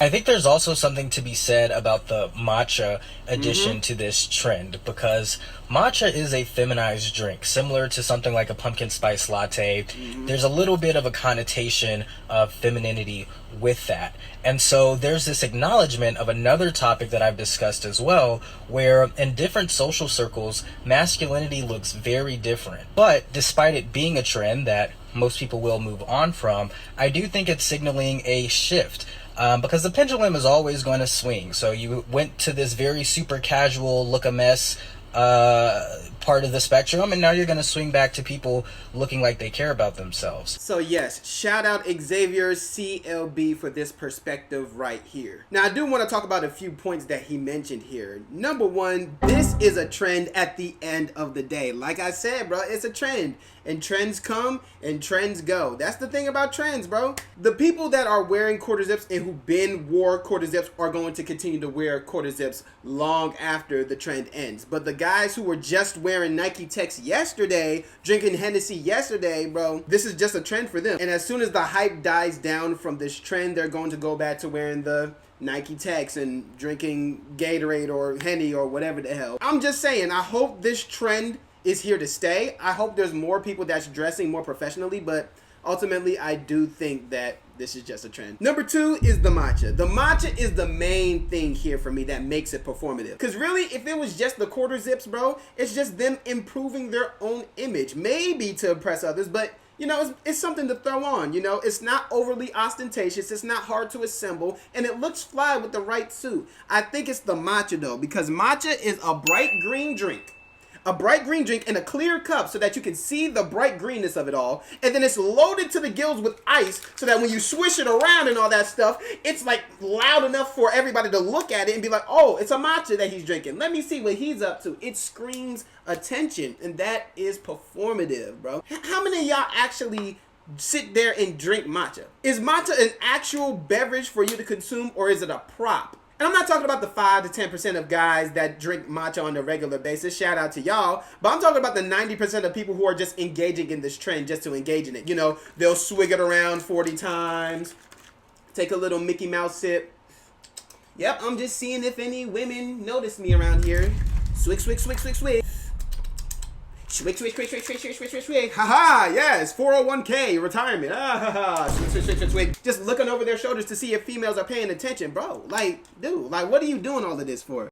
I think there's also something to be said about the matcha addition to this trend because matcha is a feminized drink, similar to something like a pumpkin spice latte. There's a little bit of a connotation of femininity with that. And so there's this acknowledgement of another topic that I've discussed as well, where in different social circles, masculinity looks very different. But despite it being a trend that most people will move on from, I do think it's signaling a shift. Because the pendulum is always going to swing. So you went to this very super casual, look a mess part of the spectrum, and now you're going to swing back to people looking like they care about themselves. So yes, shout out Xavier CLB for this perspective right here. Now I do want to talk about a few points that he mentioned here. Number one, this is a trend at the end of the day. Like I said, bro, it's a trend. And trends come and trends go. That's the thing about trends, bro. The people that are wearing quarter zips and who've been wore quarter zips are going to continue to wear quarter zips long after the trend ends. But the guys who were just wearing Nike Techs yesterday, drinking Hennessy yesterday, bro, this is just a trend for them. And as soon as the hype dies down from this trend, they're going to go back to wearing the Nike Techs and drinking Gatorade or Henny or whatever the hell. I'm just saying, I hope this trend is here to stay. I hope there's more people that's dressing more professionally, but ultimately I do think that this is just a trend. Number two is the matcha. The matcha is the main thing here for me that makes it performative. Because really, if it was just the quarter zips, bro, it's just them improving their own image. Maybe to impress others, but you know, it's something to throw on, you know? It's not overly ostentatious, it's not hard to assemble, and it looks fly with the right suit. I think it's the matcha though, because matcha is a bright green drink. A bright green drink in a clear cup so that you can see the bright greenness of it all. And then it's loaded to the gills with ice so that when you swish it around and all that stuff, it's like loud enough for everybody to look at it and be like, oh, it's a matcha that he's drinking. Let me see what he's up to. It screams attention, and that is performative, bro. How many of y'all actually sit there and drink matcha? Is matcha an actual beverage for you to consume, or is it a prop? And I'm not talking about the 5 to 10% of guys that drink matcha on a regular basis. Shout out to y'all. But I'm talking about the 90% of people who are just engaging in this trend just to engage in it. You know, they'll swig it around 40 times, take a little Mickey Mouse sip. Yep, I'm just seeing if any women notice me around here. Swig, swig, swig, swig, swig. Swig, swig, swig, swig, swig, swig, swig, swig, swig. Haha, yes, 401k, retirement. Ah, ha, ha. Swig, swig, swig, swig, swig. Just looking over their shoulders to see if females are paying attention. Bro, like, dude, like, what are you doing all of this for?